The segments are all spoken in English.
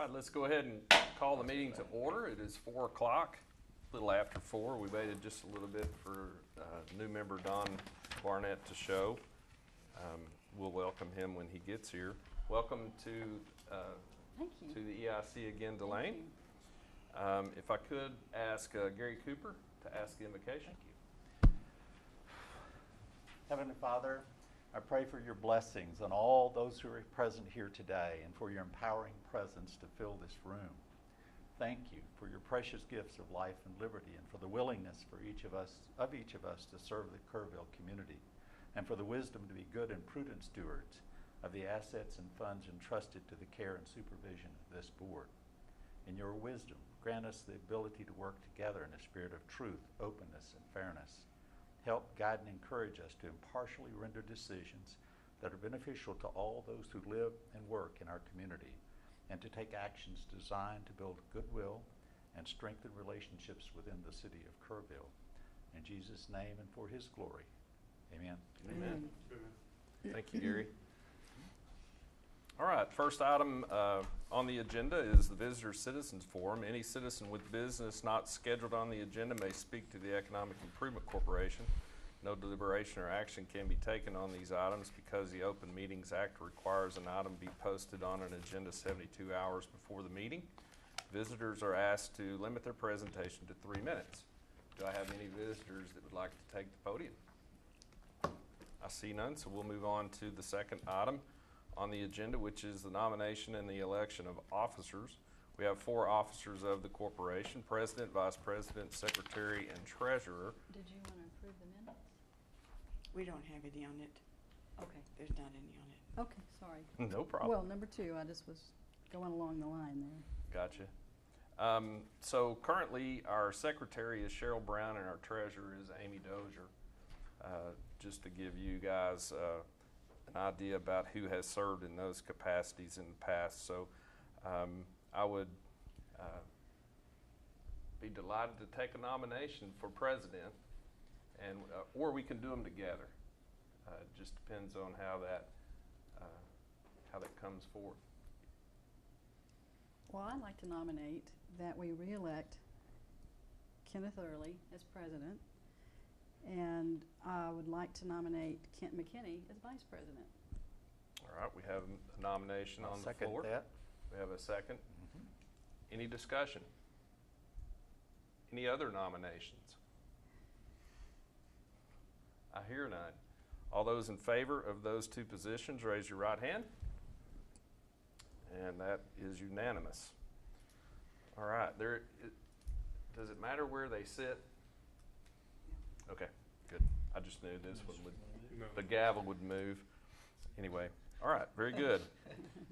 right, let's go ahead and call the meeting to order. It is 4 o'clock, a little after 4. We waited just a little bit for new member Don Barnett to show. We'll welcome him when he gets here. Welcome to the EIC again, Delane. If I could ask Gary Cooper to ask the invocation. Thank you. Heavenly Father, I pray for your blessings on all those who are present here today and for your empowering presence to fill this room. Thank you for your precious gifts of life and liberty and for the willingness for each of us to serve the Kerrville community and for the wisdom to be good and prudent stewards of the assets and funds entrusted to the care and supervision of this board. In your wisdom, grant us the ability to work together in a spirit of truth, openness, and fairness. Help guide and encourage us to impartially render decisions that are beneficial to all those who live and work in our community, and to take actions designed to build goodwill and strengthen relationships within the city of Kerrville. In Jesus' name and for his glory. Amen. Amen. Thank you, Gary. All right, first item on the agenda is the Visitor Citizens Forum. Any citizen with business not scheduled on the agenda may speak to the Economic Development Corporation. No deliberation or action can be taken on these items because the Open Meetings Act requires an item be posted on an agenda 72 hours before the meeting. Visitors are asked to limit their presentation to 3 minutes. Do I have any visitors that would like to take the podium? I see none, so we'll move on to the second item on the agenda, which is the nomination and the election of officers. We have 4 officers of the corporation: President, Vice President, Secretary, and Treasurer. Did you want to approve the minutes? We don't have any on it. Okay. There's not any on it. Okay, sorry. No problem. Well, number 2, I just was going along the line there. Gotcha. So currently our secretary is Cheryl Brown and our treasurer is Amy Dozier. Just to give you guys an idea about who has served in those capacities in the past. So I would be delighted to take a nomination for president, and or we can do them together. It just depends on how that comes forward. Well, I'd like to nominate that we re-elect Kenneth Early as president, and I would like to nominate Kent McKinney as vice president. All right, we have a nomination on the floor. Second that. We have a second. Any discussion? Any other nominations? I hear none. All those in favor of those 2 positions, raise your right hand. And that is unanimous. All right, does it matter where they sit? Okay, good. I just knew this one would, the gavel would move. Anyway, all right, very good.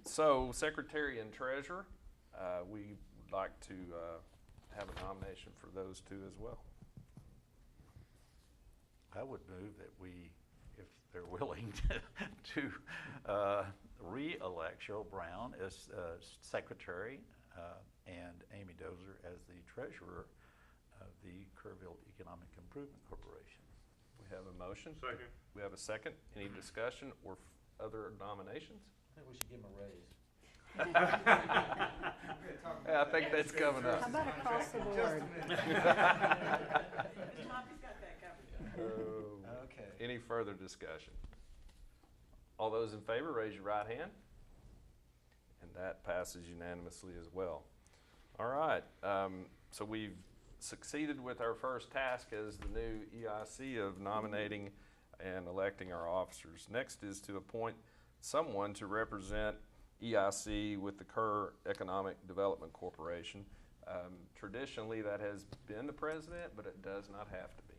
So, Secretary and Treasurer, we would like to have a nomination for those 2 as well. I would move that we, if they're willing, to re-elect Cheryl Brown as secretary and Amy Dozier as the treasurer of the Kerrville Economic Improvement Corporation. We have a motion. Second. We have a second. Any discussion or other nominations? I think we should give him a raise. Yeah, I think that's coming up. How about across the board? Okay. Any further discussion? All those in favor, raise your right hand. And that passes unanimously as well. All right, so we've succeeded with our first task as the new EIC of nominating and electing our officers. Next is to appoint someone to represent EIC with the Kerr Economic Development Corporation. Traditionally, that has been the president, but it does not have to be.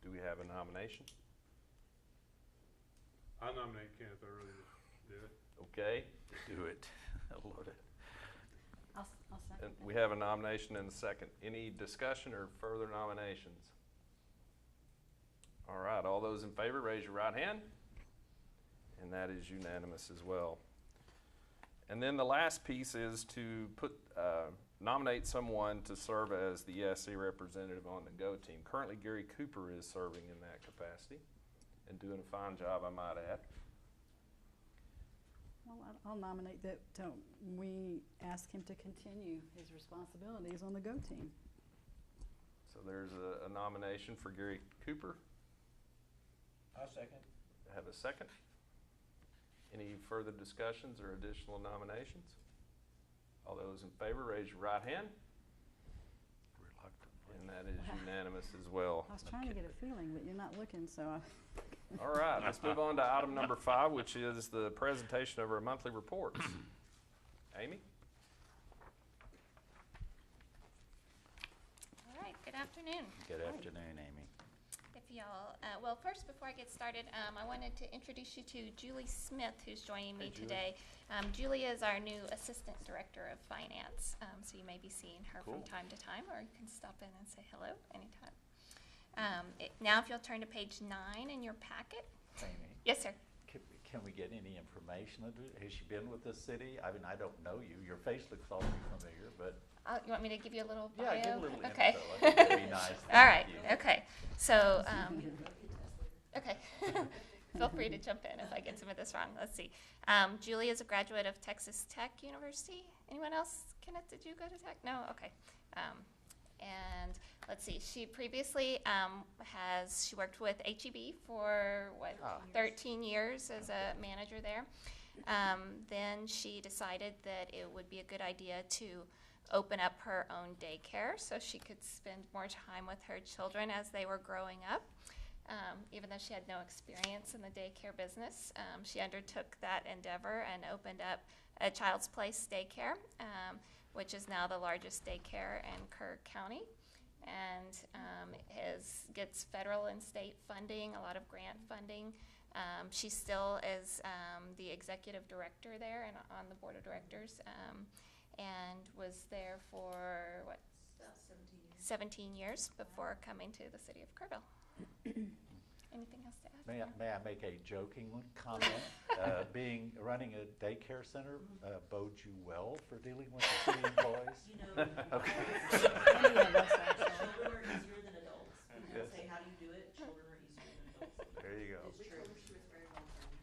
Do we have a nomination? I nominate Kenneth Early to do it. Okay. Do it. I love it. I'll second And that. we have a nomination and a second. Any discussion or further nominations? All right, all those in favor, raise your right hand. And that is unanimous as well. And then the last piece is to nominate someone to serve as the EIC representative on the GO team. Currently, Gary Cooper is serving in that capacity. and doing a fine job, I might add. Well, I'll nominate that we ask him to continue his responsibilities on the GO team. So there's a nomination for Gary Cooper. I'll second. Have a second. Any further discussions or additional nominations? All those in favor, raise your right hand. Reluctantly. And that is unanimous as well. I was trying to get a feeling, but you're not looking, so All right, let's move on to item number 5, which is the presentation of our monthly reports. Amy? All right, good afternoon. Good afternoon, Amy. If y'all, well, first, before I get started, I wanted to introduce you to Julie Smith, who's joining me Hey, Julie. today. Julie is our new Assistant Director of Finance, so you may be seeing her Cool. from time to time, or you can stop in and say hello anytime. Now, if you'll turn to page 9 in your packet. Amy, Yes, sir. can we get any information? Has she been with this city? I mean, I don't know you. Your face looks awfully familiar, but You want me to give you a little bio? yeah, give a little Okay. info. I think that'd be nice. All right, Thank you. okay. So, okay. Feel free to jump in if I get some of this wrong. Let's see. Julie is a graduate of Texas Tech University. Anyone else? Kenneth, did you go to Tech? No? Okay. And let's see. She previously she worked with HEB for, 13 years as a manager there. Then she decided that it would be a good idea to open up her own daycare so she could spend more time with her children as they were growing up. Even though she had no experience in the daycare business, she undertook that endeavor and opened up a Child's Place daycare, which is now the largest daycare in Kerr County, and gets federal and state funding, a lot of grant funding. She still is the executive director there and on the board of directors, and was there for, what? About 17 years before coming to the city of Kerrville. Anything else to add? May I make a joking comment? Running a daycare center bodes you well for dealing with the city employees? You know, Okay. Any of us, actually. children are easier than adults. People say, how do you do it? Children are easier than adults. There you go. It's true.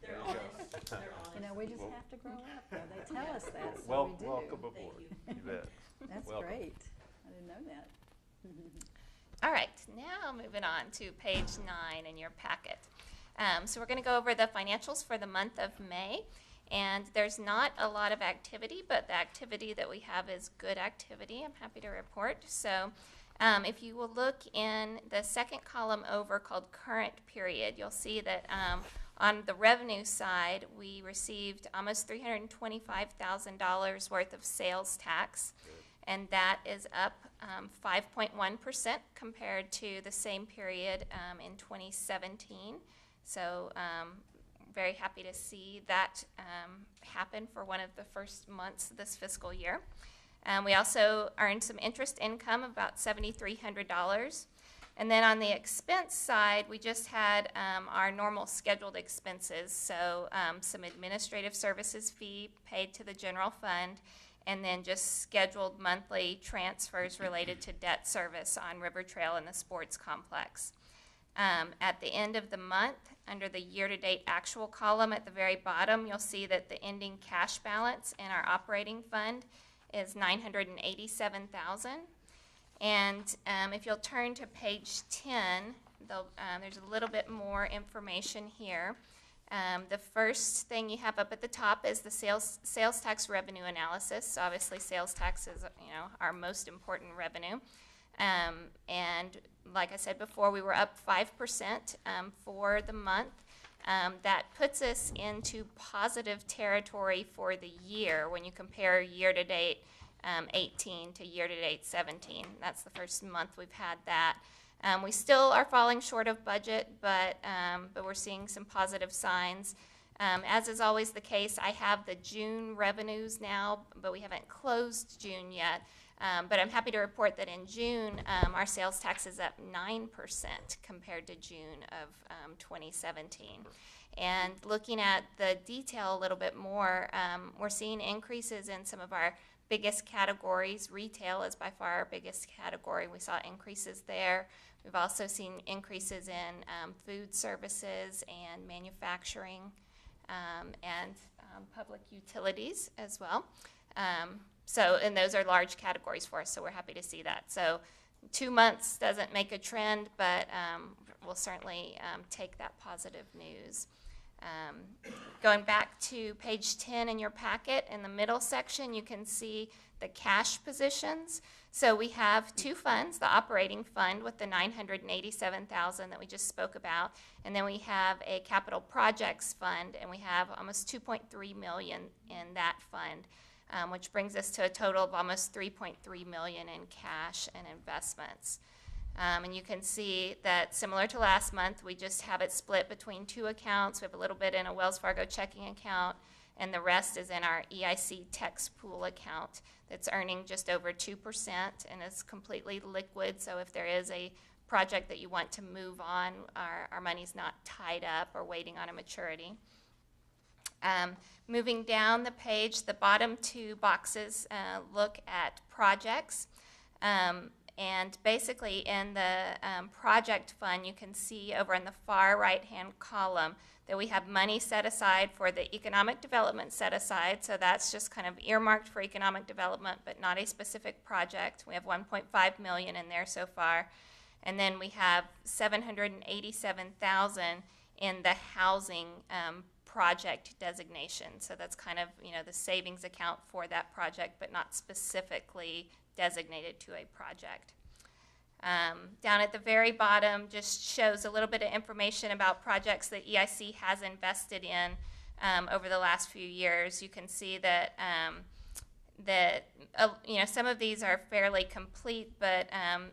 There They're you go. honest. They're honest. You know, we just have to grow up, though. They tell us that, so Well, we do. welcome Thank aboard. you. You bet. That's Welcome. great. I didn't know that. All right, now moving on to page 9 in your packet. So we're going to go over the financials for the month of May. And there's not a lot of activity, but the activity that we have is good activity, I'm happy to report. So if you will look in the second column over called current period, you'll see that on the revenue side, we received almost $325,000 worth of sales tax. And that is up 5.1% compared to the same period in 2017. So very happy to see that happen for one of the first months this fiscal year. We also earned some interest income of about $7,300. And then on the expense side, we just had our normal scheduled expenses, so some administrative services fee paid to the general fund, and then just scheduled monthly transfers related to debt service on River Trail and the sports complex. At the end of the month, under the year-to-date actual column at the very bottom, you'll see that the ending cash balance in our operating fund is $987,000. And if you'll turn to page 10, there's a little bit more information here. The first thing you have up at the top is the sales tax revenue analysis. So obviously, sales tax is our most important revenue. And like I said before, we were up 5% for the month. That puts us into positive territory for the year when you compare year-to-date 18 to year-to-date 17. That's the first month we've had that. We still are falling short of budget, but we're seeing some positive signs. As is always the case, I have the June revenues now, but we haven't closed June yet. But I'm happy to report that in June, our sales tax is up 9% compared to June of 2017. And looking at the detail a little bit more, we're seeing increases in some of our biggest categories. Retail is by far our biggest category. We saw increases there. We've also seen increases in food services and manufacturing and public utilities as well. And those are large categories for us, so we're happy to see that. So 2 months doesn't make a trend, but we'll certainly take that positive news. Going back to page 10 in your packet, in the middle section, you can see the cash positions. So we have two funds, the operating fund with the $987,000 that we just spoke about, and then we have a capital projects fund, and we have almost $2.3 million in that fund, which brings us to a total of almost $3.3 million in cash and investments. And you can see that similar to last month, we just have it split between two accounts. We have a little bit in a Wells Fargo checking account, and the rest is in our EIC Tex Pool account that's earning just over 2% and is completely liquid. So if there is a project that you want to move on, our money's not tied up or waiting on a maturity. Moving down the page, the bottom two boxes look at projects. And basically in the project fund, you can see over in the far right-hand column that we have money set aside for the economic development set aside. So that's just kind of earmarked for economic development, but not a specific project. We have $1.5 million in there so far. And then we have $787,000 in the housing project designation. So that's kind of, the savings account for that project, but not specifically designated to a project. Down at the very bottom just shows a little bit of information about projects that EIC has invested in over the last few years. You can see that some of these are fairly complete, but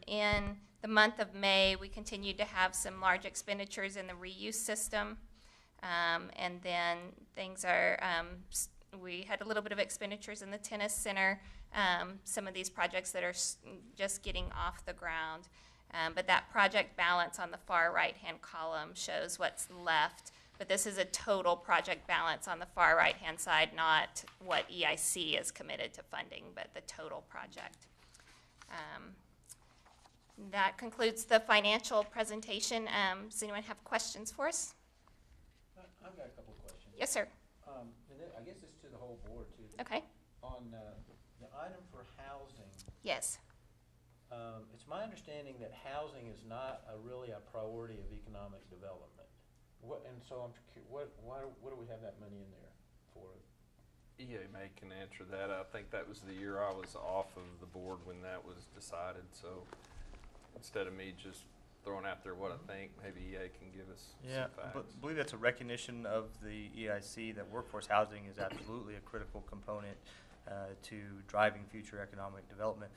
in the month of May, we continued to have some large expenditures in the reuse system, and then things are. We had a little bit of expenditures in the tennis center. Some of these projects that are just getting off the ground. But that project balance on the far right-hand column shows what's left. But this is a total project balance on the far right-hand side, not what EIC is committed to funding, but the total project. That concludes the financial presentation. Does anyone have questions for us? I've got a couple of questions. Yes, sir. I guess it's to the whole board too. Okay. On the item for housing, Yes. it's my understanding that housing is not really a priority of economic development. What do we have that money in there for? EA can answer that. I think that was the year I was off of the board when that was decided. So instead of me just throwing out there what I think, maybe EA can give us some facts. But I believe that's a recognition of the EIC that workforce housing is absolutely a critical component to driving future economic development,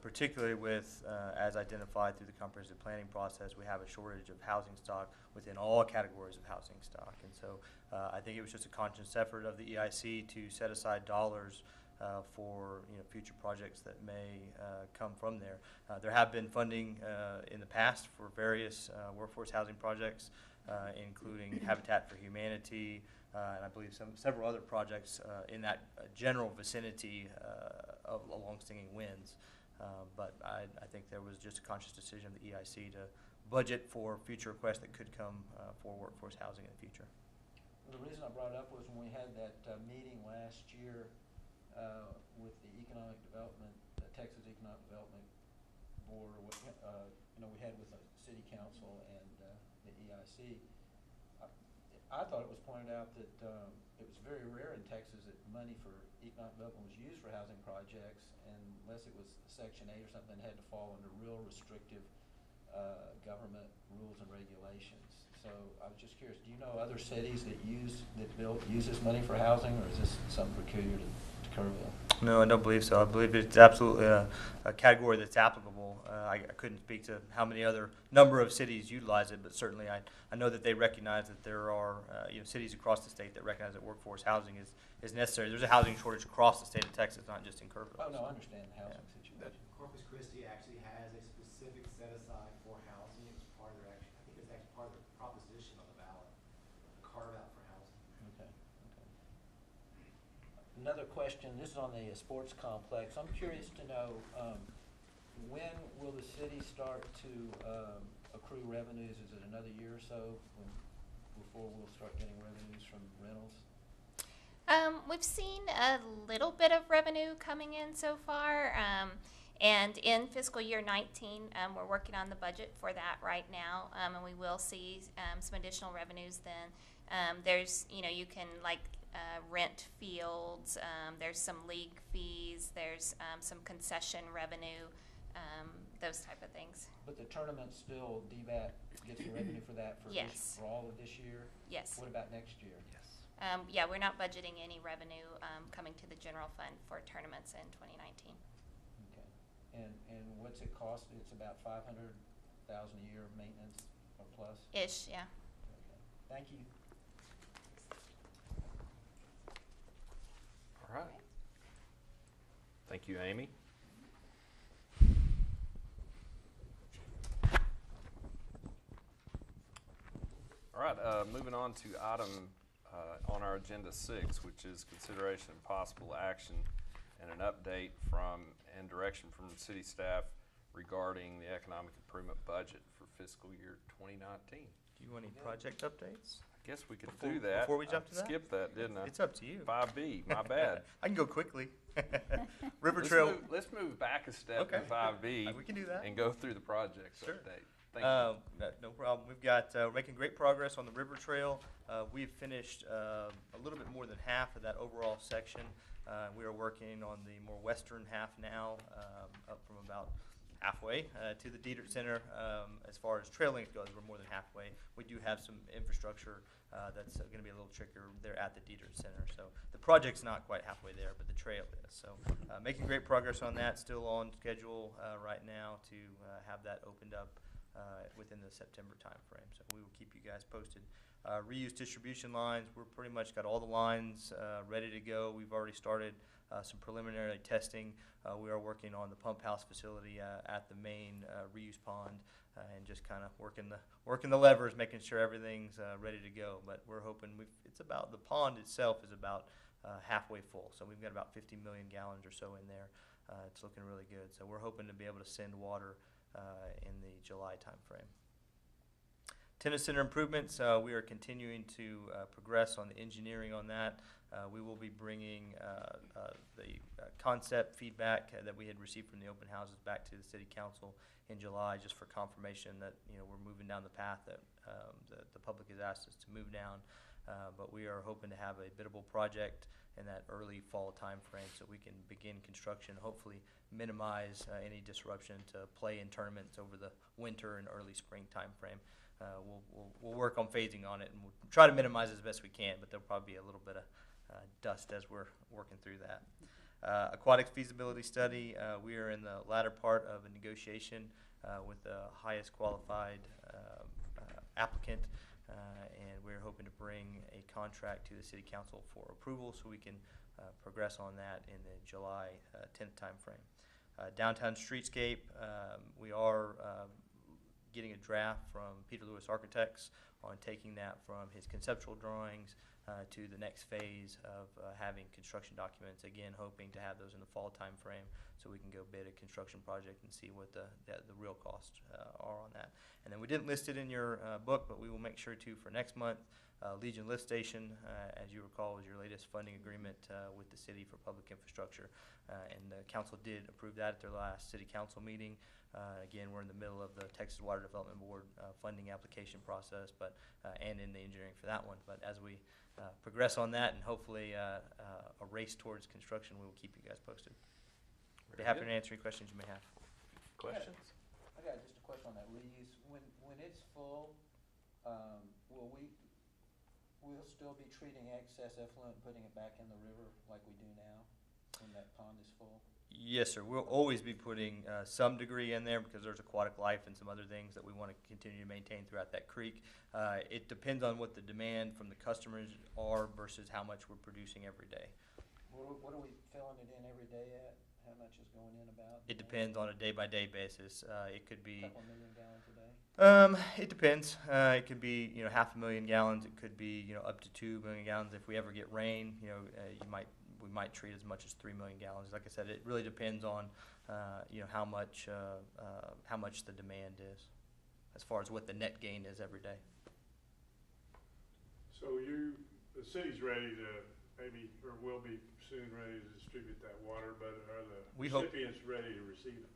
particularly with, as identified through the comprehensive planning process, we have a shortage of housing stock within all categories of housing stock. And so I think it was just a conscious effort of the EIC to set aside dollars for future projects that may come from there. There have been funding in the past for various workforce housing projects, including Habitat for Humanity, and I believe several other projects in that general vicinity along Stinging Winds. But I think there was just a conscious decision of the EIC to budget for future requests that could come for workforce housing in the future. Well, the reason I brought it up was when we had that meeting last year with the Economic Development, Texas Economic Development Board, we had with the City Council and the EIC. I thought it was pointed out that it was very rare in Texas that money for economic development was used for housing projects, unless it was Section 8 or something that had to fall under real restrictive government rules and regulations. So I was just curious, do you know other cities that use this money for housing, or is this something peculiar to Kerrville? No, I don't believe so. I believe it's absolutely a category that's applicable. I couldn't speak to how many other number of cities utilize it, but certainly I know that they recognize that there are cities across the state that recognize that workforce housing is necessary. There's a housing shortage across the state of Texas, not just in Kerrville. Oh, no, I understand the housing situation. Corpus Christi actually has a specific set aside for housing. It's part of their I think it's actually part of the proposition on the ballot, carve out for housing. Okay. Another question, this is on the sports complex. I'm curious to know, when will the city start to accrue revenues? Is it another year or so before we'll start getting revenues from rentals? We've seen a little bit of revenue coming in so far, and in fiscal year 19, we're working on the budget for that right now, and we will see some additional revenues then. There's, you can rent fields, there's some league fees, there's some concession revenue, those type of things. But the tournament still, DBAT gets the revenue for that for, Yes. for all of this year? Yes. What about next year? Yeah, we're not budgeting any revenue coming to the general fund for tournaments in 2019. Okay. And what's it cost? It's about 500,000 a year of maintenance or plus? Ish, yeah. Okay. Thank you. All right. Thank you, Amy. All right, moving on to item on our agenda 6, which is consideration and possible action and an update from and direction from city staff regarding the economic improvement budget for fiscal year 2019. Do you want any project updates? I guess we could Before- do that. before we jump to I that? skipped that, didn't I? It's up to you. 5B, my bad. I can go quickly. River Let's Trail. let's move back a step Okay. to 5B. We can do that. And go through the projects Sure. update. Thank you. No problem. We've got, we're making great progress on the River Trail. We've finished a little bit more than half of that overall section. We are working on the more western half now, up from about halfway to the Diedert Center. As far as trail length goes, we're more than halfway. We do have some infrastructure that's going to be a little trickier there at the Diedert Center. So the project's not quite halfway there, but the trail is. So making great progress on that. Still on schedule right now to have that opened up within the September timeframe. So we will keep you guys posted. Reuse distribution lines, we're pretty much got all the lines ready to go. We've already started some preliminary testing. We are working on the pump house facility at the main reuse pond and just kind of working the levers, making sure everything's ready to go. But we're hoping it's about, the pond itself is about halfway full. So we've got about 50 million gallons or so in there. It's looking really good. So we're hoping to be able to send water in the July timeframe. Tennis center improvements, we are continuing to progress on the engineering on that. We will be bringing the concept feedback that we had received from the open houses back to the city council in July, just for confirmation that we're moving down the path that the public has asked us to move down. But we are hoping to have a biddable project in that early fall time frame so we can begin construction, hopefully minimize any disruption to play in tournaments over the winter and early spring time frame. We'll work on phasing on it, and we'll try to minimize as best we can, but there'll probably be a little bit of dust as we're working through that. Aquatics feasibility study, we are in the latter part of a negotiation with the highest qualified applicant, and we're hoping to bring a contract to the city council for approval so we can progress on that in the July 10th timeframe. Downtown streetscape, we are getting a draft from Peter Lewis Architects on taking that from his conceptual drawings to the next phase of having construction documents, again hoping to have those in the fall time frame so we can go bid a construction project and see what the real costs are on that. And then we didn't list it in your book, but we will make sure to for next month. Legion Lift Station, as you recall, was your latest funding agreement with the city for public infrastructure, and the council did approve that at their last city council meeting. Again, we're in the middle of the Texas Water Development Board funding application process, but and in the engineering for that one. But as we progress on that and hopefully a race towards construction, we will keep you guys posted. Be happy to answer any questions you may have. Questions? I got just a question on that reuse. When it's full, we'll still be treating excess effluent and putting it back in the river like we do now when that pond is full? Yes, sir. We'll always be putting some degree in there because there's aquatic life and some other things that we want to continue to maintain throughout that creek. It depends on what the demand from the customers are versus how much we're producing every day. What are we filling it in every day at? How much is going in about? It depends on a day-by-day basis. It could be a couple million gallons a day? It depends. It could be 500,000 gallons. It could be up to 2 million gallons. If we ever get rain, we might treat as much as 3 million gallons. Like I said, it really depends on how much the demand is, as far as what the net gain is every day. So the city's ready to maybe, or will be soon ready to distribute that water, but are We the hope- recipients ready to receive it?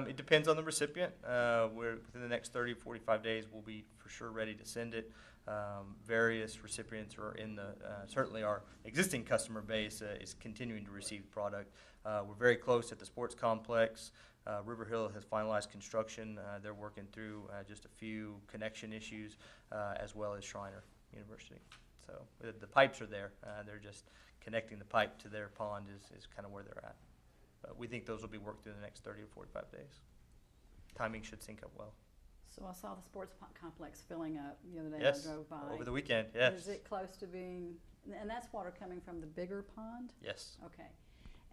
It depends on the recipient. Within the next 30 to 45 days, we'll be for sure ready to send it. Various recipients are in the, certainly our existing customer base is continuing to receive the product. We're very close at the sports complex. River Hill has finalized construction. They're working through just a few connection issues, as well as Shriner University. So the pipes are there. They're just connecting the pipe to their pond is kind of where they're at. But we think those will be worked through the next 30 to 45 days. Timing should sync up well. So I saw the sports complex filling up the other day. Yes, I drove by. over the weekend, yes. Is it close to being, and that's water coming from the bigger pond? Yes. Okay.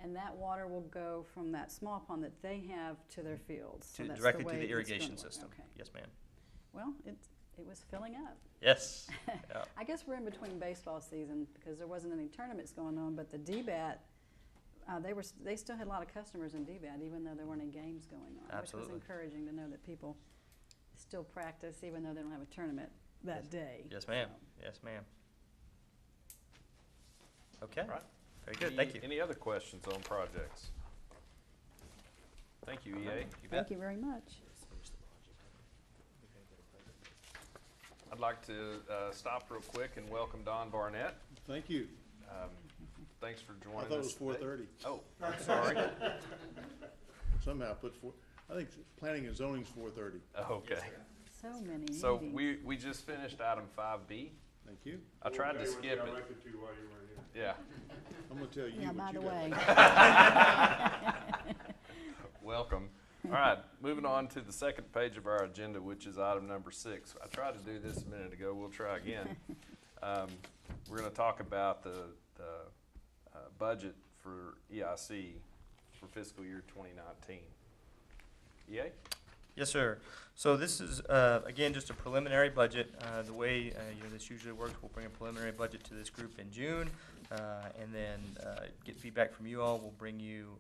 And that water will go from that small pond that they have to their fields? So that's Directly the to way the it's irrigation gonna work. system. Okay. Yes, ma'am. Well, it was filling up. Yes. Yeah. I guess we're in between baseball season because there wasn't any tournaments going on, but the DBAT, they still had a lot of customers in DBAT even though there weren't any games going on. Absolutely. Which was encouraging to know that people still practice even though they don't have a tournament that day. Yes, ma'am. So, Yes, ma'am. Okay. All right. Very good. Thank you. Any other questions on projects? Thank you, EA. Thank you very much. I'd like to stop real quick and welcome Don Barnett. Thank you. Thanks for I joining us. thought it was today. 4:30. Oh, I'm sorry. Somehow I put I think planning and zoning's 4:30. Okay. So many So meetings. we just finished item 5B. Thank you. I tried to skip it. I elected to while you weren't here. Yeah. I'm gonna tell you Yeah, what by you the got. way. Welcome. All right, moving on to the second page of our agenda, which is item number 6. I tried to do this a minute ago. We'll try again. We're going to talk about the budget for EIC for fiscal year 2019. EA? Yes, sir. So this is, again, just a preliminary budget. The way this usually works, we'll bring a preliminary budget to this group in June, and then get feedback from you all. We'll bring you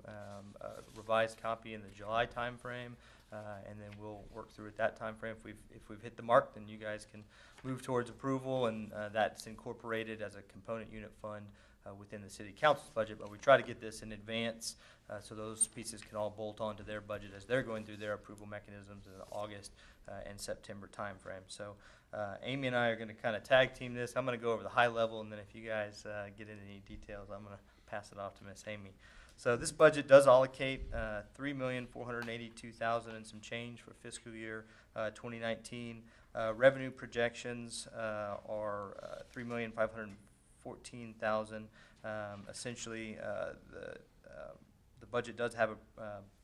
a revised copy in the July timeframe, and then we'll work through at that timeframe. If we've hit the mark, then you guys can move towards approval, and that's incorporated as a component unit fund within the city council's budget. But we try to get this in advance so those pieces can all bolt onto their budget as they're going through their approval mechanisms in the August and September timeframe. So Amy and I are going to kind of tag team this. I'm going to go over the high level, and then if you guys get into any details, I'm going to pass it off to Miss Amy. So this budget does allocate $3,482,000 and some change for fiscal year 2019. Revenue projections are $3,514,000. Essentially, the budget does have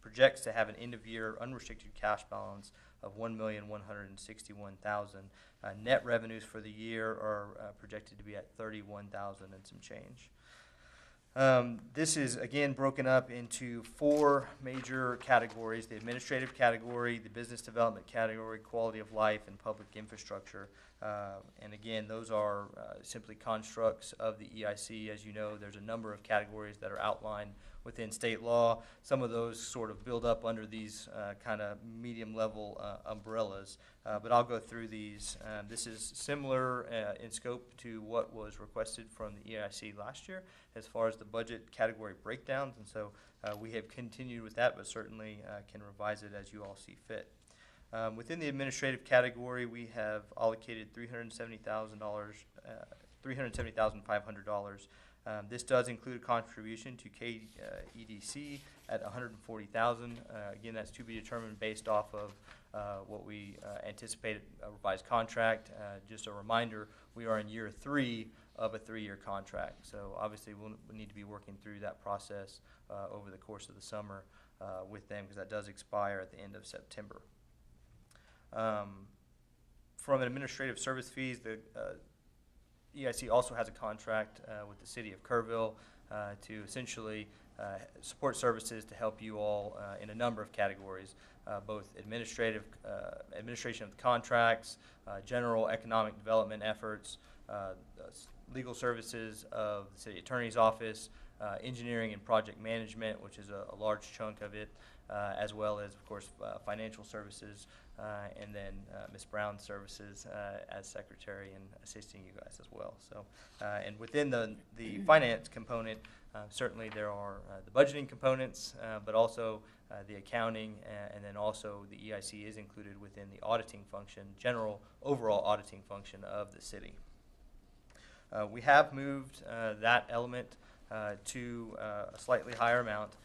projects to have an end-of-year unrestricted cash balance of $1,161,000. Net revenues for the year are projected to be at $31,000 and some change. This is, again, broken up into 4 major categories: the administrative category, the business development category, quality of life, and public infrastructure. And again, those are simply constructs of the EIC. As you know, there's a number of categories that are outlined within state law. Some of those sort of build up under these kind of medium-level umbrellas. But I'll go through these. This is similar in scope to what was requested from the EIC last year as far as the budget category breakdowns. And so we have continued with that, but certainly can revise it as you all see fit. Within the administrative category, we have allocated $370,500. This does include a contribution to KEDC at $140,000. Again, that's to be determined based off of what we anticipate a revised contract. Just a reminder, we are in year 3 of a 3-year contract. So obviously we'll need to be working through that process over the course of the summer with them, because that does expire at the end of September. From an administrative service fees, the EIC also has a contract with the city of Kerrville to essentially support services to help you all in a number of categories, both administration of the contracts, general economic development efforts, legal services of the city attorney's office, engineering and project management, which is a large chunk of it, as well as, of course, financial services, and then Ms. Brown's services as secretary and assisting you guys as well. So, and within the finance component, certainly there are the budgeting components, but also the accounting, and then also the EIC is included within the auditing function, general overall auditing function of the city. We have moved that element to a slightly higher amount.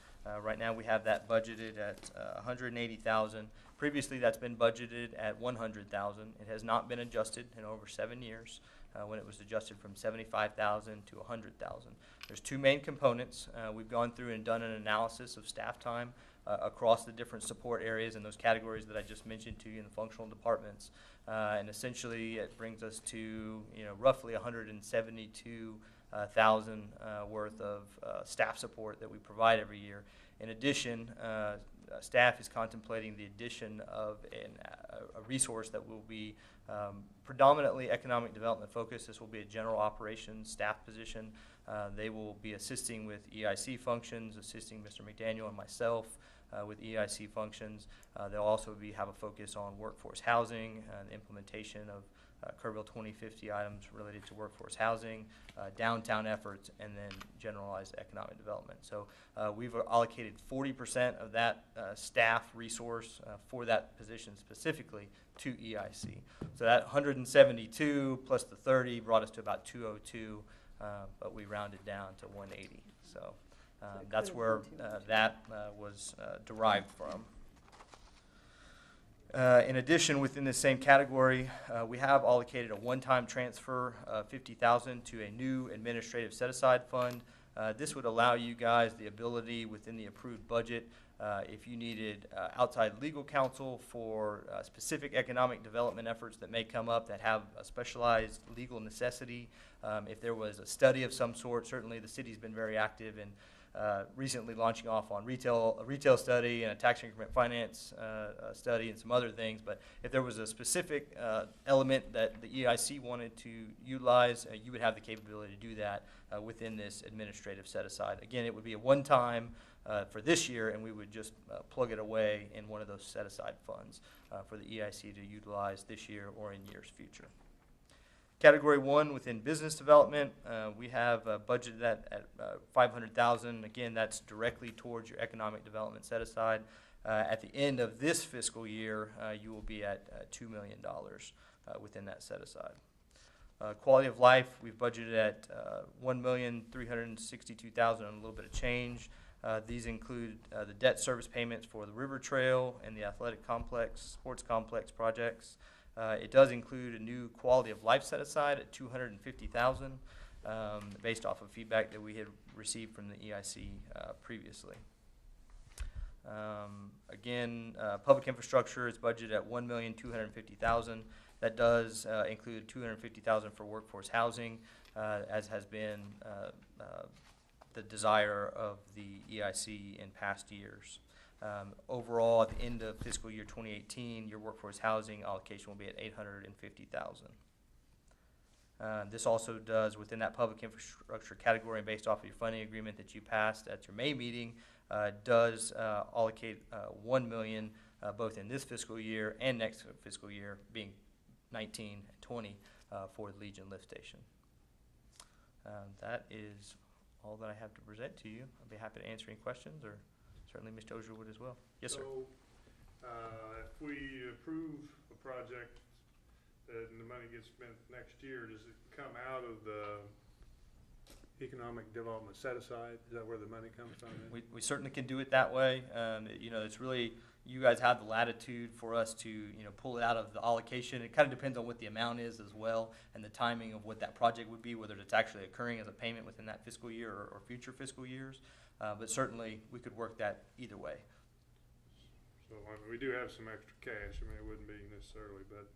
Right now we have that budgeted at $180,000. Previously that's been budgeted at $100,000. It has not been adjusted in over 7 years when it was adjusted from $75,000 to $100,000. There's two main components. We've gone through and done an analysis of staff time across the different support areas and those categories that I just mentioned to you in the functional departments. And essentially it brings us to roughly $172,000 worth of staff support that we provide every year. In addition, staff is contemplating the addition of a resource that will be predominantly economic development focused. This will be a general operations staff position. They will be assisting with EIC functions, assisting Mr. McDaniel and myself with EIC functions. They'll also have a focus on workforce housing, the implementation of Kerrville 2050 items related to workforce housing, downtown efforts, and then generalized economic development. So we've allocated 40% of that staff resource for that position specifically to EIC. So that 172 plus the 30 brought us to about 202, but we rounded down to 180. So that's where that was derived from. In addition, within the same category, we have allocated a one-time transfer of $50,000 to a new administrative set-aside fund. This would allow you guys the ability within the approved budget, if you needed outside legal counsel for specific economic development efforts that may come up that have a specialized legal necessity. If there was a study of some sort, certainly the city's been very active in recently launching off on a retail study and a tax increment finance study and some other things. But if there was a specific element that the EIC wanted to utilize, you would have the capability to do that within this administrative set-aside. Again, it would be a one-time for this year, and we would just plug it away in one of those set-aside funds for the EIC to utilize this year or in years future. Category 1 within business development, we have budgeted that at $500,000. Again, that's directly towards your economic development set aside. At the end of this fiscal year, you will be at $2 million within that set aside. Quality of life, we've budgeted at $1,362,000 and a little bit of change. These include the debt service payments for the River Trail and the athletic complex, sports complex projects. It does include a new quality of life set aside at $250,000 based off of feedback that we had received from the EIC previously. Again, public infrastructure is budgeted at $1,250,000. That does include $250,000 for workforce housing, as has been the desire of the EIC in past years. Overall, at the end of fiscal year 2018, your workforce housing allocation will be at $850,000. This also does, within that public infrastructure category, based off of your funding agreement that you passed at your May meeting, does allocate $1 million both in this fiscal year and next fiscal year, being 19 and 20, for the Legion Lift Station. That is all that I have to present to you. I'll be happy to answer any questions, or certainly Mr. Ozier would as well. Yes, sir. So, if we approve a project and the money gets spent next year, does it come out of the economic development set aside? Is that where the money comes from? We certainly can do it that way. It's really, you guys have the latitude for us to, pull it out of the allocation. It kind of depends on what the amount is as well, and the timing of what that project would be, whether it's actually occurring as a payment within that fiscal year or future fiscal years. But certainly, we could work that either way. So we do have some extra cash. I mean, it wouldn't be necessarily, but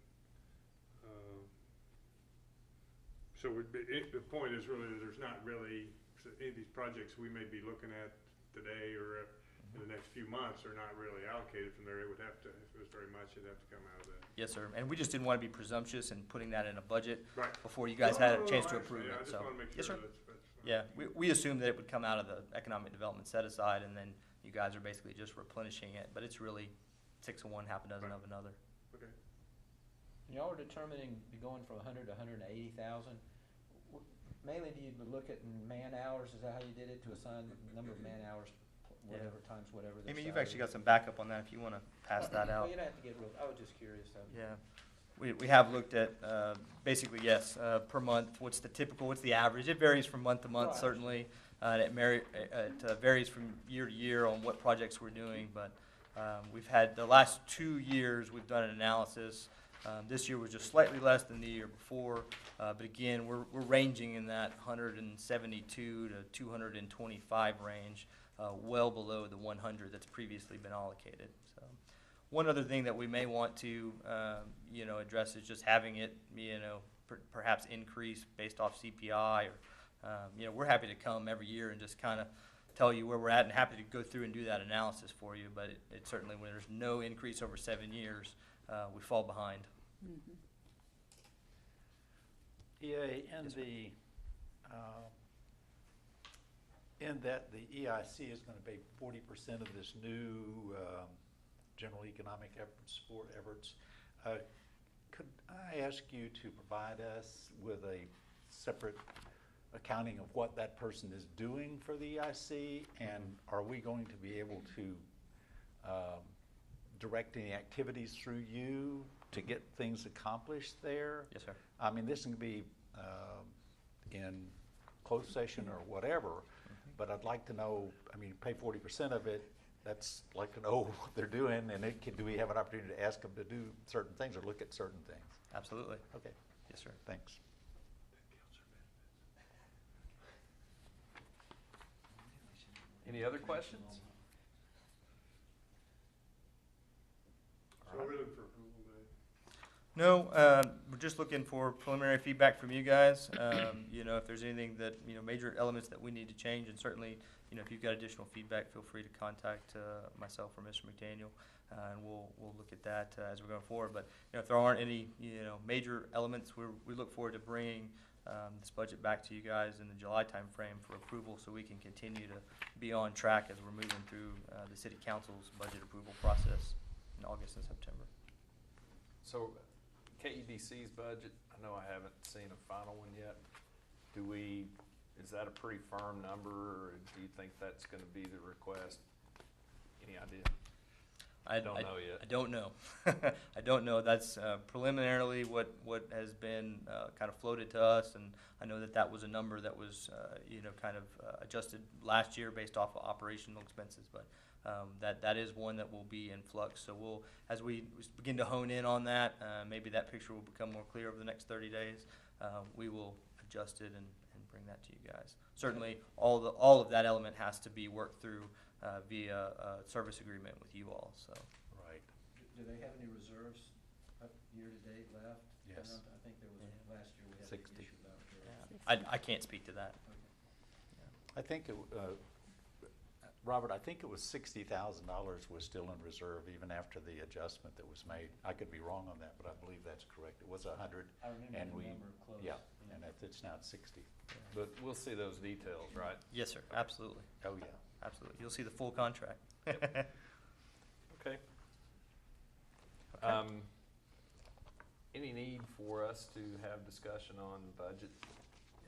so the point is really that there's not really any of these projects we may be looking at today or in the next few months are not really allocated from there. It would have to, if it was very much, it'd have to come out of that. Yes, sir. And we just didn't want to be presumptuous in putting that in a budget Right. before you guys had a chance to approve it. I just want to make sure yes, sir. That's Yeah, we assumed that it would come out of the economic development set aside, and then you guys are basically just replenishing it, but it's really 6 of one, half a dozen of another. Okay. Y'all are determining going from 100 to 180,000. Mainly, do you look at man hours? Is that how you did it, to assign the number of man hours, whatever times whatever? their Amy, you've salary actually got is? some backup on that if you want to pass that Well, out. you don't have to get real. I was just curious. Yeah, we have looked at basically, yes, per month. What's the average? It varies from month to month, Right. certainly. It varies from year to year on what projects we're doing, but we've had the last 2 years we've done an analysis. This year was just slightly less than the year before, but again, we're ranging in that 172 to 225 range, well below the 100 that's previously been allocated. So, one other thing that we may want to, address is just having it, perhaps increase based off CPI, or, we're happy to come every year and just kind of tell you where we're at, and happy to go through and do that analysis for you. But it certainly, when there's no increase over 7 years, we fall behind. Mhm. Yeah, in that the EIC is going to pay 40% of this new general economic efforts. Could I ask you to provide us with a separate accounting of what that person is doing for the EIC, and are we going to be able to direct any activities through you to get things accomplished there? Yes, sir. I mean, this can be in closed session or whatever, but I'd like to know, pay 40% of it, that's like to know what they're doing, and do we have an opportunity to ask them to do certain things or look at certain things? Absolutely. Okay, Yes, sir. thanks. Any other questions? So we're looking for approval today? No, we're just looking for preliminary feedback from you guys. If there's anything that, major elements that we need to change, and certainly, if you've got additional feedback, feel free to contact myself or Mr. McDaniel, and we'll look at that as we're going forward. But if there aren't any, major elements, we look forward to bringing this budget back to you guys in the July timeframe for approval, so we can continue to be on track as we're moving through the City Council's budget approval process in August and September. So KEDC's budget, I know I haven't seen a final one yet. Is that a pretty firm number, or do you think that's going to be the request? Any idea? I don't know yet. I don't know. I don't know. That's preliminarily what has been kind of floated to us, and I know that was a number that was kind of adjusted last year based off of operational expenses, but that is one that will be in flux. So as we begin to hone in on that, maybe that picture will become more clear over the next 30 days. We will adjust it and bring that to you guys. Certainly, all of that element has to be worked through via a service agreement with you all. So. Right. Do they have any reserves up year to date left? Yes. I think there was, last year we had 60. an issue about reserves. Yeah. I can't speak to that. I think, Robert, I think it was $60,000 was still in reserve even after the adjustment that was made. I could be wrong on that, but I believe that's correct. It was 100, I remember and the number close. yeah, and it's now at 60. But we'll see those details, right? Yes, sir. Absolutely. Oh, yeah. Absolutely. You'll see the full contract. Okay. Any need for us to have discussion on budget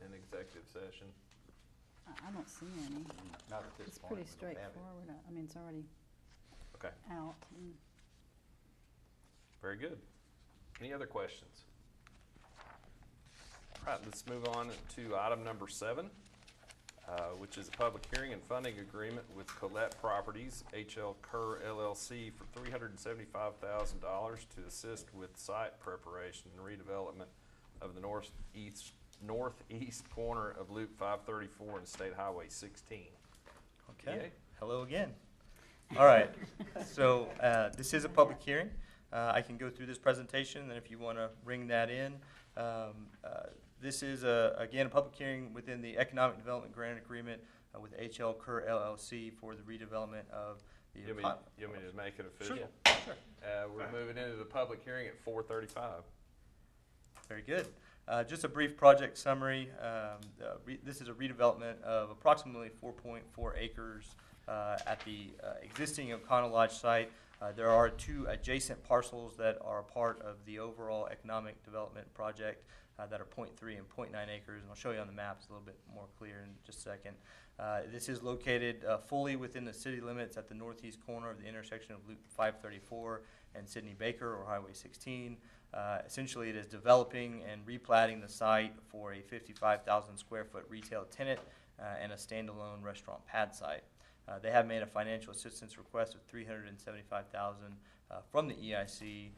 in executive session? I don't see any. Not at this It's point. pretty we don't have it. straightforward. It's already Okay, out. And very good. Any other questions? All right, let's move on to item number 7, which is a public hearing and funding agreement with Colette Properties, HL Kerr LLC, for $375,000 to assist with site preparation and redevelopment of the northeast corner of Loop 534 and State Highway 16. Okay. Yay. Hello again. All right. So this is a public hearing. I can go through this presentation, and then if you want to ring that in. This is, again, a public hearing within the Economic Development Grant Agreement with HL Kerr LLC for the redevelopment of the... You want me to make it official? Sure. We're moving into the public hearing at 4:35. Very good. Just a brief project summary. This is a redevelopment of approximately 4.4 acres at the existing O'Connell Lodge site. There are 2 adjacent parcels that are part of the overall economic development project that are 0.3 and 0.9 acres, and I'll show you on the maps a little bit more clear in just a second. This is located fully within the city limits at the northeast corner of the intersection of Loop 534 and Sidney Baker, or Highway 16. Essentially, it is developing and replatting the site for a 55,000 square foot retail tenant and a standalone restaurant pad site. They have made a financial assistance request of $375,000 from the EIC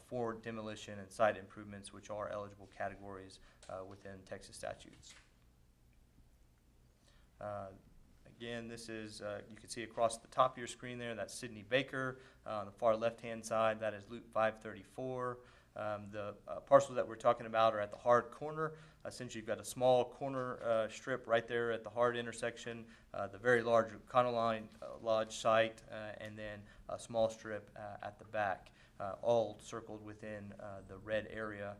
for demolition and site improvements, which are eligible categories within Texas statutes. Again, this is, you can see across the top of your screen there, that's Sidney Baker. On the far left-hand side, that is Loop 534. The parcels that we're talking about are at the hard corner. Essentially, you've got a small corner strip right there at the hard intersection, the very large O'Connell Lodge site, and then a small strip at the back, all circled within the red area.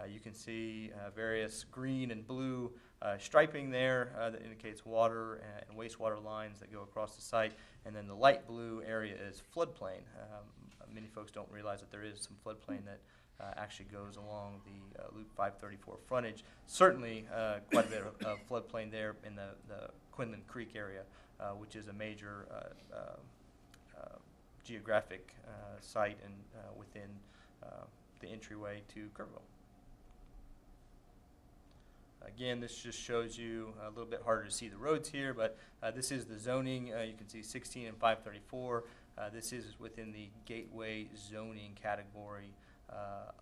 You can see various green and blue striping there that indicates water and wastewater lines that go across the site, and then the light blue area is floodplain. Many folks don't realize that there is some floodplain that actually goes along the Loop 534 frontage. Certainly quite a bit of floodplain there in the Quinlan Creek area, which is a major geographic site and within the entryway to Kerrville. Again, this just shows you a little bit harder to see the roads here, but this is the zoning. You can see 16 and 534. This is within the gateway zoning category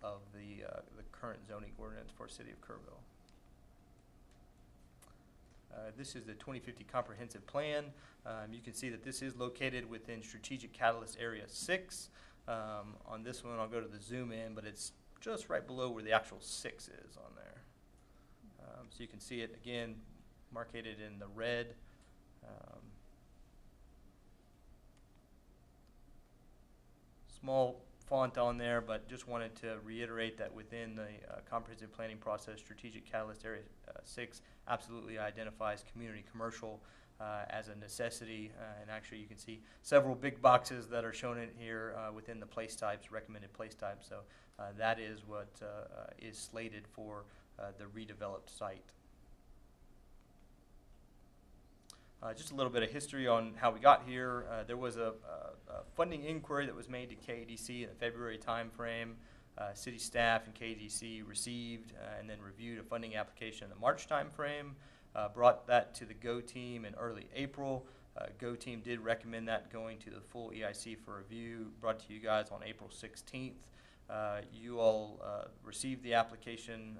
of the current zoning ordinance for City of Kerrville. This is the 2050 Comprehensive Plan. You can see that this is located within Strategic Catalyst Area 6. On this one, I'll go to the zoom in, but it's just right below where the actual 6 is on there. So you can see it again, marked in the red. Small font on there, but just wanted to reiterate that within the comprehensive planning process, Strategic Catalyst Area 6 absolutely identifies community commercial as a necessity, and actually you can see several big boxes that are shown in here within the place types, recommended place types, so that is what is slated for the redeveloped site. Just a little bit of history on how we got here. There was a funding inquiry that was made to KDC in the February timeframe. City staff and KDC received and then reviewed a funding application in the March timeframe. Brought that to the GO team in early April. GO team did recommend that going to the full EIC for review. Brought to you guys on April 16th. You all received the application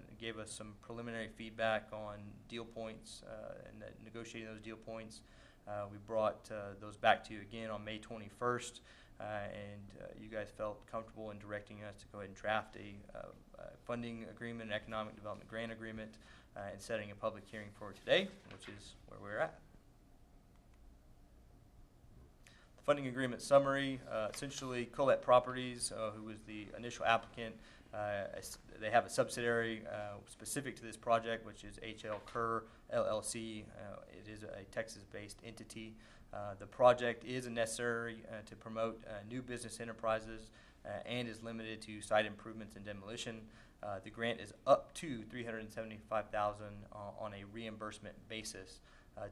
and gave us some preliminary feedback on deal points and negotiating those deal points. We brought those back to you again on May 21st, and you guys felt comfortable in directing us to go ahead and draft a funding agreement, an economic development grant agreement, and setting a public hearing for today, which is where we're at. Funding agreement summary, essentially Colette Properties, who was the initial applicant, they have a subsidiary specific to this project, which is HL Kerr LLC. It is a Texas-based entity. The project is necessary to promote new business enterprises and is limited to site improvements and demolition. The grant is up to $375,000 on a reimbursement basis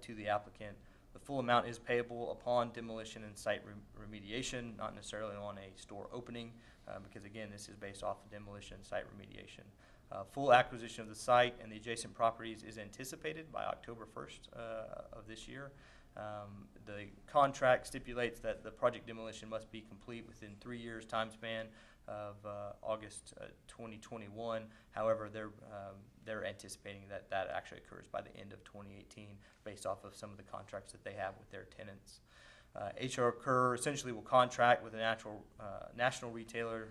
to the applicant. The full amount is payable upon demolition and site remediation, not necessarily on a store opening, because again, this is based off of demolition and site remediation. Full acquisition of the site and the adjacent properties is anticipated by October 1st of this year. The contract stipulates that the project demolition must be complete within 3 years time span of August 2021. However, they're anticipating that that actually occurs by the end of 2018 based off of some of the contracts that they have with their tenants. HR Kerr essentially will contract with a national retailer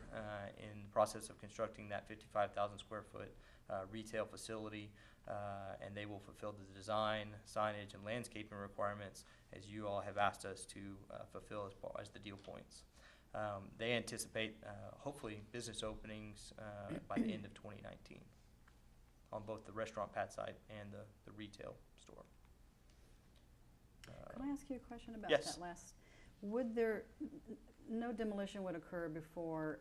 in the process of constructing that 55,000 square foot retail facility, and they will fulfill the design, signage, and landscaping requirements as you all have asked us to fulfill as the deal points. They anticipate hopefully business openings by the end of 2019. on both the restaurant pad site and the retail store. Can I ask you a question about Yes. that last? Would there, no demolition would occur before,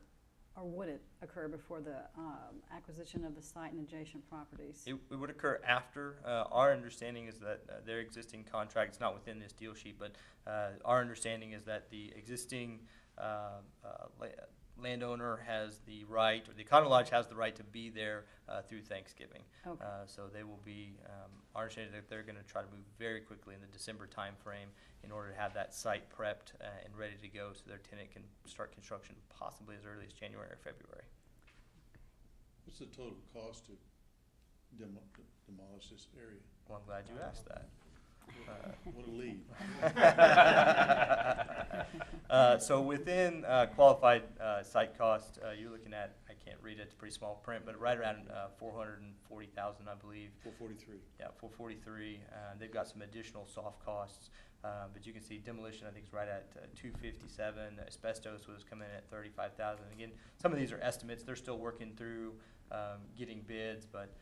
or would it occur before the acquisition of the site and adjacent properties? It would occur after. Our understanding is that their existing contract, it's not within this deal sheet, but our understanding is that the existing landowner has the right, or the Econo Lodge has the right to be there through Thanksgiving. Okay. So they will be, our understanding is that they're going to try to move very quickly in the December timeframe in order to have that site prepped and ready to go so their tenant can start construction possibly as early as January or February. What's the total cost to demolish this area? Well, I'm glad you asked that. What a lead. So within qualified site cost, you're looking at, I can't read it, it's pretty small print, but right around 440,000, I believe. 443. Yeah, 443. They've got some additional soft costs, but you can see demolition, I think, is right at 257. Asbestos was coming in at 35,000. Again, some of these are estimates. They're still working through getting bids, but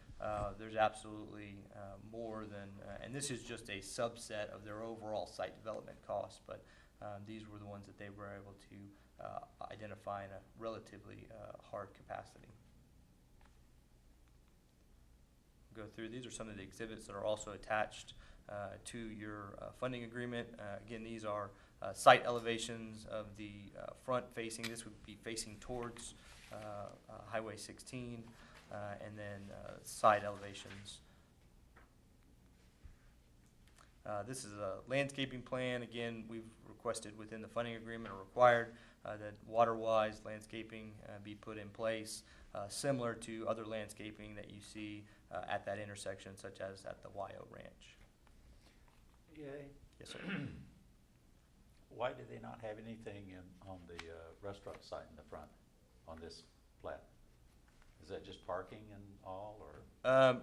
there's absolutely more than, and this is just a subset of their overall site development costs, but these were the ones that they were able to identify in a relatively hard capacity. Go through, these are some of the exhibits that are also attached to your funding agreement. Again, these are site elevations of the front facing, this would be facing towards Highway 16, and then side elevations. This is a landscaping plan. Again, we've requested within the funding agreement or required that water-wise landscaping be put in place, similar to other landscaping that you see at that intersection, such as at the YO Ranch. Yay. Yes, sir. Why do they not have anything on the restaurant site in the front on this plat? Is that just parking and all, or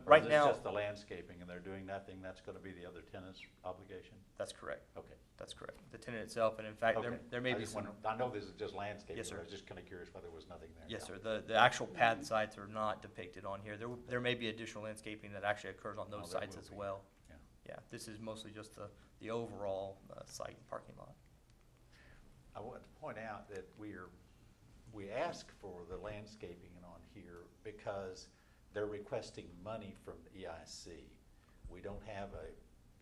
right is now, this just the landscaping and they're doing nothing? That's going to be the other tenant's obligation? that's correct. Okay. That's correct. The tenant itself, and in fact, Okay. there may I be just some. I know this is just landscaping. Yes, sir. But I was just kind of curious why there was nothing there. Yes, Yeah. sir. The actual pad sites are not depicted on here. There may be additional landscaping that actually occurs on those Oh, there sites will as be. well. Yeah. Yeah, this is mostly just the overall site and parking lot. I want to point out that we ask for the landscaping on here because they're requesting money from the EIC. We don't have a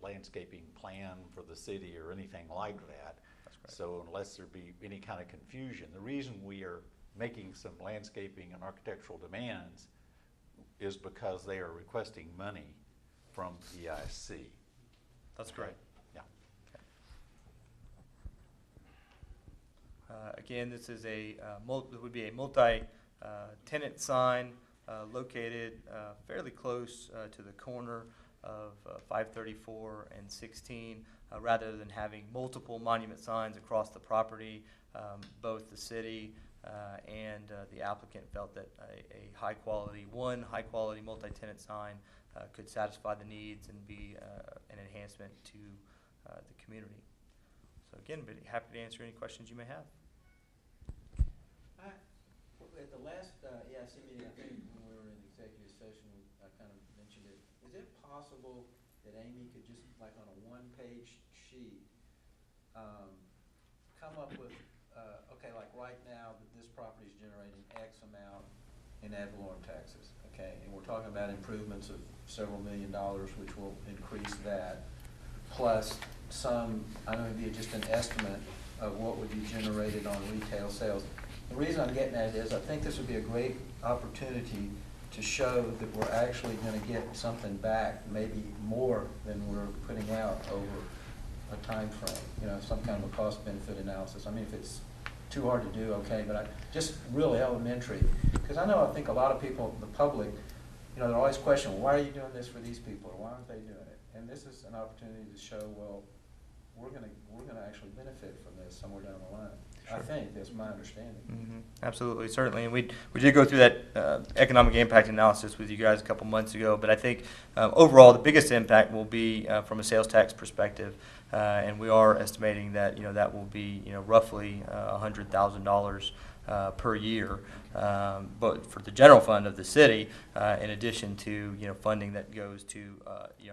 landscaping plan for the city or anything like that. That's correct. So unless there be any kind of confusion, the reason we are making some landscaping and architectural demands is because they are requesting money from EIC. That's correct. Yeah. Again, this is it would be a multi-tenant sign located fairly close to the corner of 534 and 16, rather than having multiple monument signs across the property. Both the city and the applicant felt that a high-quality multi-tenant sign could satisfy the needs and be an enhancement to the community. So again, be happy to answer any questions you may have. At the last EIC meeting, I think when we were in executive session, I kind of mentioned it. Is it possible that Amy could just, like on a one-page sheet, come up with, okay, like right now, this property is generating X amount in ad valorem taxes, okay? And we're talking about improvements of several $1 million, which will increase that, plus some, I know it'd be just an estimate of what would be generated on retail sales. The reason I'm getting at it is I think this would be a great opportunity to show that we're actually going to get something back, maybe more than we're putting out over a time frame. You know, some kind of a cost-benefit analysis. I mean, if it's too hard to do, okay, but just really elementary. Because I think a lot of people, the public, you know, they're always questioning, why are you doing this for these people, or why aren't they doing it? And this is an opportunity to show, well, we're going to actually benefit from this somewhere down the line. Sure. I think that's my understanding. Mm-hmm. Absolutely, certainly, and we did go through that economic impact analysis with you guys a couple months ago. But I think overall, the biggest impact will be from a sales tax perspective, and we are estimating that that will be roughly $100,000 per year. But for the general fund of the city, in addition to funding that goes to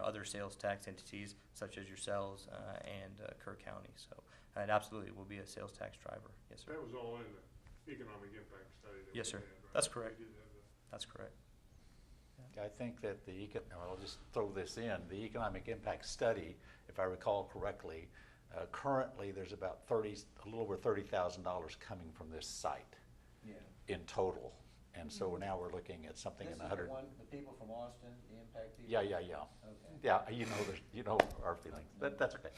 other sales tax entities such as yourselves and Kerr County. So it absolutely will be a sales tax driver. Yes, sir. That was all in the economic impact study. That Yes, we sir. had, right? That's correct. We did have that. That's correct. I think that I'll just throw this in, the economic impact study, if I recall correctly, currently there's about a little over $30,000 coming from this site Yeah. in total. And so now we're looking at something This in is 100. the people from Austin, the impact people? Yeah. Okay. Yeah, you know our feelings. That's okay.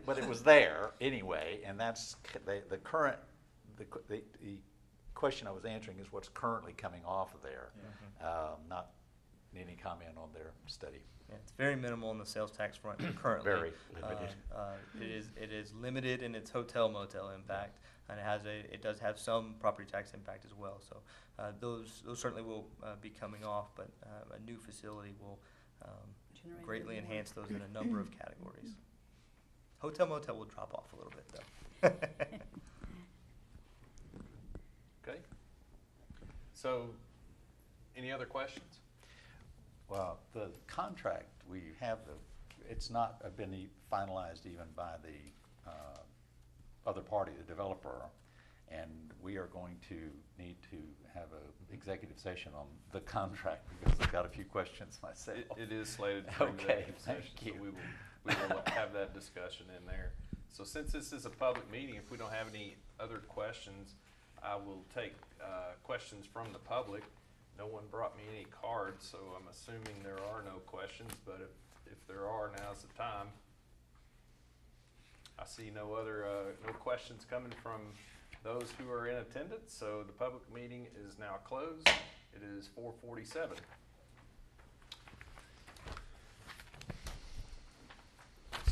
But it was there anyway, and that's the current. The question I was answering is what's currently coming off of there, not any comment on their study. Yeah, it's very minimal on the sales tax front currently. Very limited. It is limited in its hotel motel impact, and it does have some property tax impact as well. So those certainly will be coming off, but a new facility will Generate greatly even more. enhance those in a number of categories. Hotel motel will drop off a little bit though. Okay. So, any other questions? Well, the contract we have, it's not been finalized even by the other party, the developer, and we are going to need to have an executive session on the contract because I've got a few questions myself. It is slated for Okay, executive thank session, you. so we will have that discussion in there. So since this is a public meeting, if we don't have any other questions, I will take questions from the public. No one brought me any cards, so I'm assuming there are no questions, but if there are, now's the time. I see no questions coming from those who are in attendance, so the public meeting is now closed. It is 4:47.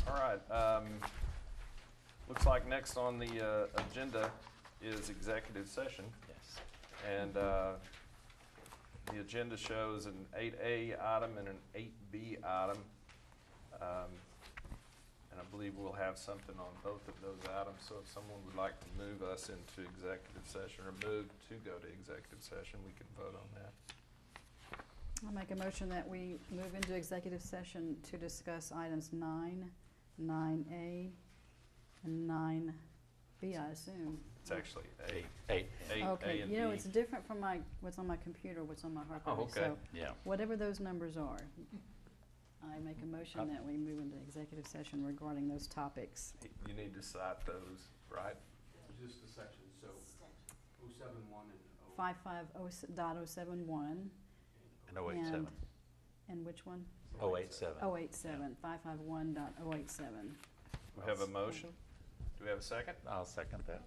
All right. Looks like next on the agenda is executive session. Yes. And the agenda shows an 8A item and an 8B item. And I believe we'll have something on both of those items. So if someone would like to move us into executive session or move to go to executive session, we can vote on that. I'll make a motion that we move into executive session to discuss items 9, 9A, and 9B, I assume. It's actually A. Eight. Okay, A and you know, B. it's different from what's on my computer, what's on my hard copy. Oh, okay. So Yeah. whatever those numbers are, I make a motion that we move into executive session regarding those topics. You need to cite those, right? Just a section, so 071 and 550.071. And 087. And which one? 087. 087, 551.087. We have a motion. Do we have a second? I'll second that.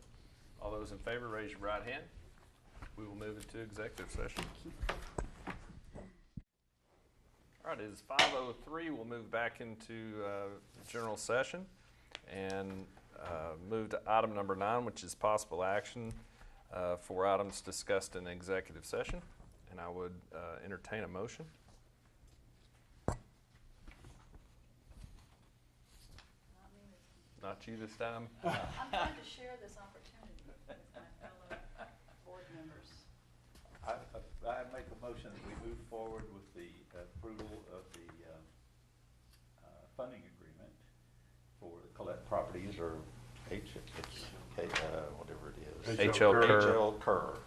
All those in favor, raise your right hand. We will move into executive session. All right, it is 5:03. We'll move back into general session and move to item number 9, which is possible action for items discussed in executive session. And I would entertain a motion. Not you this time. I'm trying to share this opportunity with my fellow board members. I make a motion that we move forward with the approval of the funding agreement for the Collette Properties, or whatever it is. H.L. Kerr. H.L. Kerr,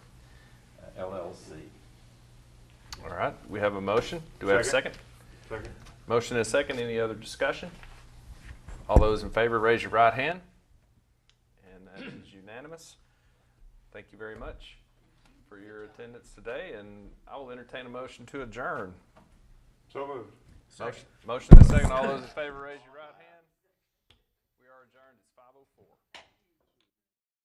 LLC. All right, we have a motion. Do we have a second? Second. Motion and a second. Any other discussion? All those in favor, raise your right hand. And that is unanimous. Thank you very much for your attendance today, and I will entertain a motion to adjourn. So moved. Motion and a second. All those in favor, raise your right hand. We are adjourned. It's 5:04.